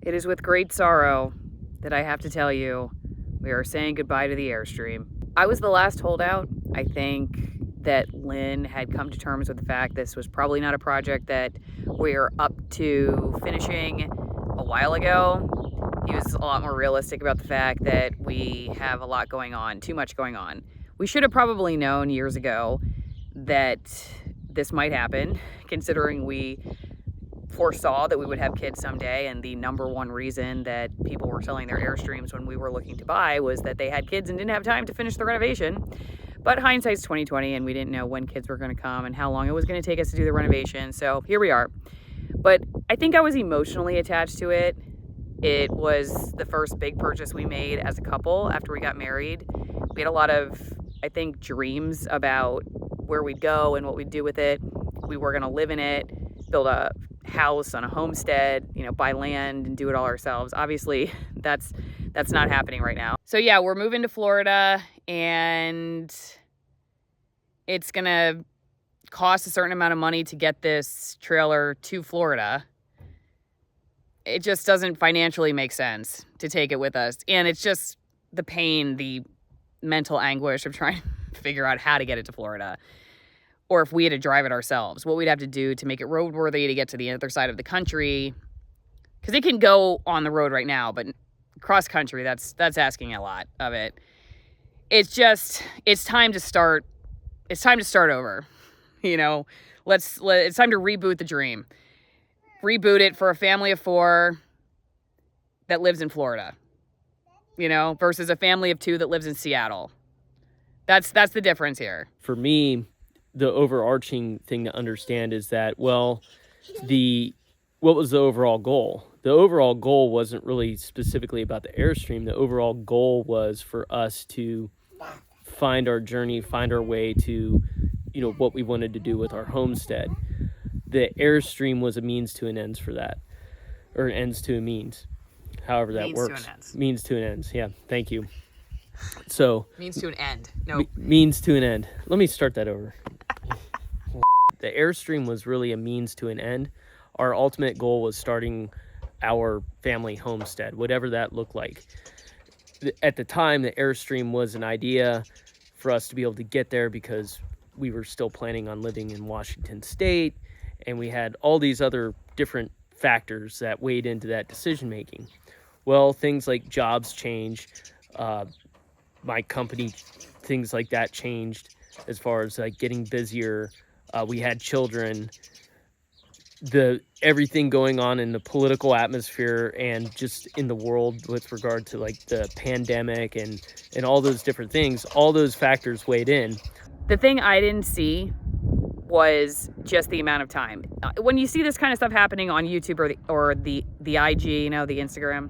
It is with great sorrow that I have to tell you we are saying goodbye to the Airstream. I was the last holdout. I think that Lynn had come to terms with the fact this was probably not a project that we're up to finishing a while ago. He was a lot more realistic about the fact that we have a lot going on, too much going on. We should have probably known years ago that this might happen, considering we foresaw that we would have kids someday, and the number one reason that people were selling their Airstreams when we were looking to buy was that they had kids and didn't have time to finish the renovation. But hindsight's 2020, and we didn't know when kids were going to come and how long it was going to take us to do the renovation, so here we are. But I think I was emotionally attached to it. It was the first big purchase we made as a couple after we got married. We had a lot of, I think, dreams about where we'd go and what we'd do with it. We were going to live in it, build a house on a homestead, buy land and do it all ourselves. Obviously, that's not happening right now. So yeah, we're moving to Florida, and it's going to cost a certain amount of money to get this trailer to Florida. It just doesn't financially make sense to take it with us. And it's just the pain, the mental anguish of trying to figure out how to get it to Florida. Or if we had to drive it ourselves, what we'd have to do to make it roadworthy to get to the other side of the country. Because it can go on the road right now, but cross country, that's asking a lot of it. It's time to start. It's time to start over. It's time to reboot the dream. Reboot it for a family of 4 that lives in Florida, versus a family of 2 that lives in Seattle. That's the difference here. For me, the overarching thing to understand is that, what was the overall goal? The overall goal wasn't really specifically about the Airstream. The overall goal was for us to find our journey, find our way to, what we wanted to do with our homestead. The Airstream was a means to an ends for that, or ends to a means, however that works. Means to an ends. Yeah, thank you. So means to an end. No. Means to an end. Let me start that over. The Airstream was really a means to an end. Our ultimate goal was starting our family homestead, whatever that looked like. At the time, the Airstream was an idea for us to be able to get there because we were still planning on living in Washington State, and we had all these other different factors that weighed into that decision making. Well, things like jobs change, my company, things like that changed as far as like getting busier. We had children. Everything going on in the political atmosphere and just in the world with regard to like the pandemic and all those different things, all those factors weighed in. The thing I didn't see was just the amount of time. When you see this kind of stuff happening on YouTube or the IG, the Instagram,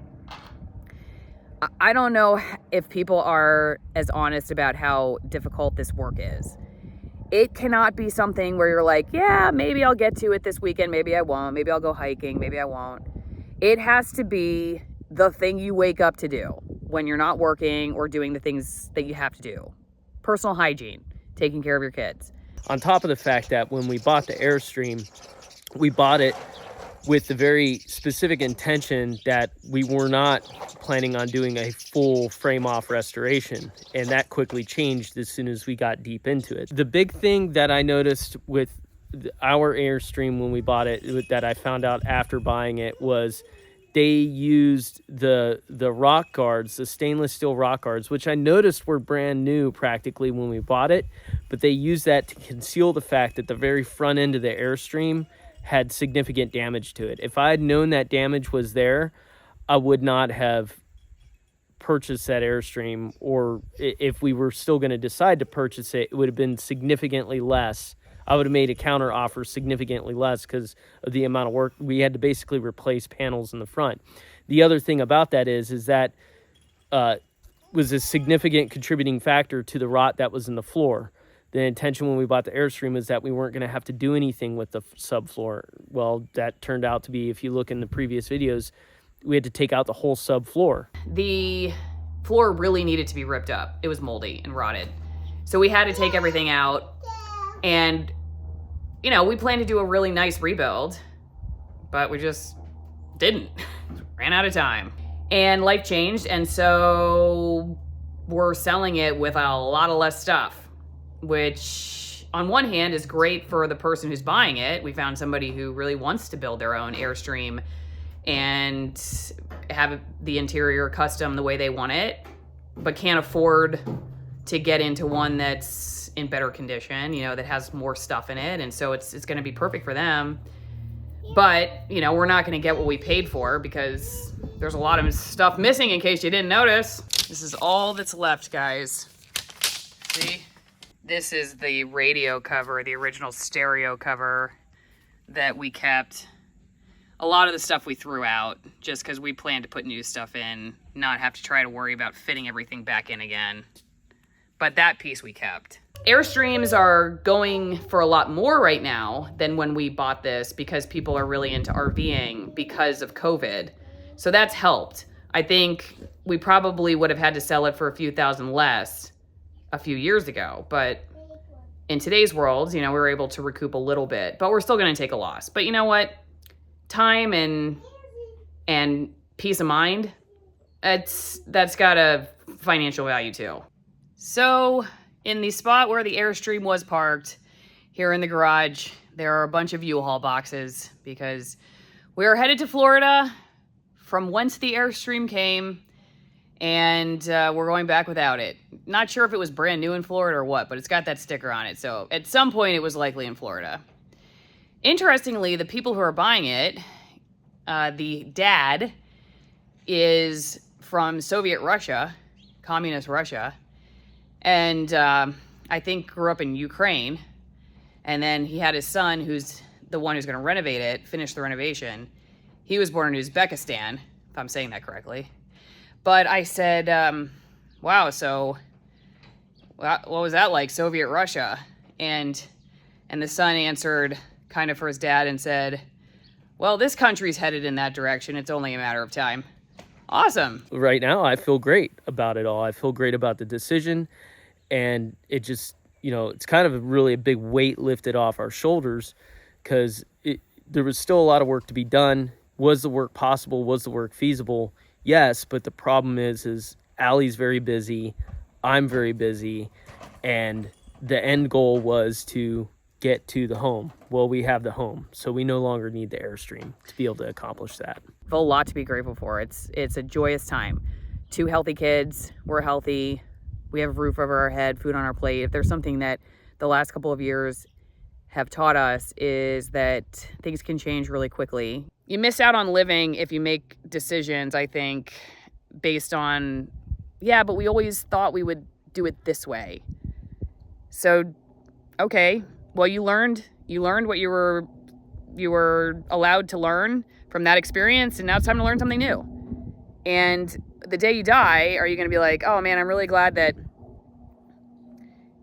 I don't know if people are as honest about how difficult this work is. It cannot be something where you're like, yeah, maybe I'll get to it this weekend, maybe I won't, maybe I'll go hiking, maybe I won't. It has to be the thing you wake up to do when you're not working or doing the things that you have to do. Personal hygiene, taking care of your kids. On top of the fact that when we bought the Airstream, we bought it with the very specific intention that we were not planning on doing a full frame-off restoration, and that quickly changed as soon as we got deep into it. The big thing that I noticed with our Airstream when we bought it, that I found out after buying it, was they used the rock guards, the stainless steel rock guards, which I noticed were brand new practically when we bought it, but they used that to conceal the fact that the very front end of the Airstream had significant damage to it. If I had known that damage was there, I would not have purchased that Airstream, or if we were still going to decide to purchase it, it would have been significantly less. I would have made a counter offer significantly less because of the amount of work. We had to basically replace panels in the front. The other thing about that is that was a significant contributing factor to the rot that was in the floor. The intention when we bought the Airstream was that we weren't going to have to do anything with the subfloor. Well, that turned out to be, if you look in the previous videos, we had to take out the whole subfloor. The floor really needed to be ripped up. It was moldy and rotted. So we had to take everything out, and, we planned to do a really nice rebuild, but we just didn't. ran out of time. And life changed, and so we're selling it with a lot of less stuff, which on one hand is great for the person who's buying it. We found somebody who really wants to build their own Airstream and have the interior custom the way they want it, but can't afford to get into one that's in better condition, you know, that has more stuff in it. And so it's going to be perfect for them. But, you know, we're not going to get what we paid for because there's a lot of stuff missing, in case you didn't notice. This is all that's left, guys. See? This is the radio cover, the original stereo cover that we kept. A lot of the stuff we threw out just because we planned to put new stuff in, not have to try to worry about fitting everything back in again. But that piece we kept. Airstreams are going for a lot more right now than when we bought this because people are really into RVing because of COVID. So that's helped. I think we probably would have had to sell it for a few thousand less a few years ago. But in today's world, you know, we were able to recoup a little bit. But we're still going to take a loss. But you know what? Time and peace of mind, that's got a financial value too. So in the spot where the Airstream was parked, here in the garage, there are a bunch of U-Haul boxes because we're headed to Florida from whence the Airstream came, and we're going back without it. Not sure if it was brand new in Florida or what, but it's got that sticker on it. So at some point it was likely in Florida. Interestingly, the people who are buying it, the dad is from Soviet Russia, communist Russia, and I think grew up in Ukraine. And then he had his son, who's the one who's going to renovate it, finish the renovation. He was born in Uzbekistan, if I'm saying that correctly. But I said, wow, so what was that like, Soviet Russia? And the son answered kind of for his dad and said, well, this country's headed in that direction. It's only a matter of time. Awesome. Right now, I feel great about it all. I feel great about the decision. And it just, you know, it's kind of really a big weight lifted off our shoulders because there was still a lot of work to be done. Was the work possible? Was the work feasible? Yes, but the problem is Allie's very busy. I'm very busy. And the end goal was to get to the home. Well, we have the home, so we no longer need the Airstream to be able to accomplish that. A lot to be grateful for. It's a joyous time. 2 healthy kids. We're healthy. We have a roof over our head, food on our plate. If there's something that the last couple of years have taught us is that things can change really quickly. You miss out on living if you make decisions, I think, based on, yeah, but we always thought we would do it this way. So, okay, well, you learned what you were allowed to learn from that experience, and now it's time to learn something new. And the day you die, are you going to be like, oh man, I'm really glad that,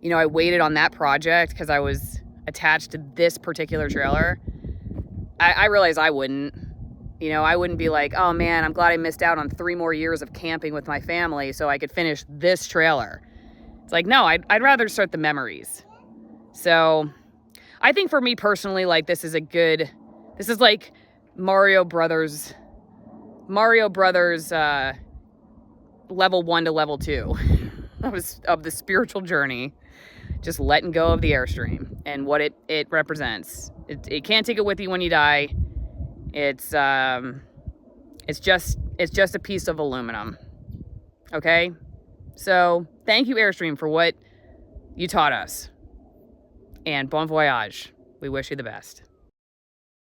you know, I waited on that project because I was attached to this particular trailer? I realize I wouldn't. You know, I wouldn't be like, oh man, I'm glad I missed out on 3 more years of camping with my family so I could finish this trailer. It's like, no, I'd rather start the memories. So I think for me personally, like, this is like Mario Brothers level 1 to level 2 of the spiritual journey, just letting go of the Airstream and what it represents. It can't take it with you when you die. It's just a piece of aluminum. Okay? So thank you, Airstream, for what you taught us. And bon voyage. We wish you the best.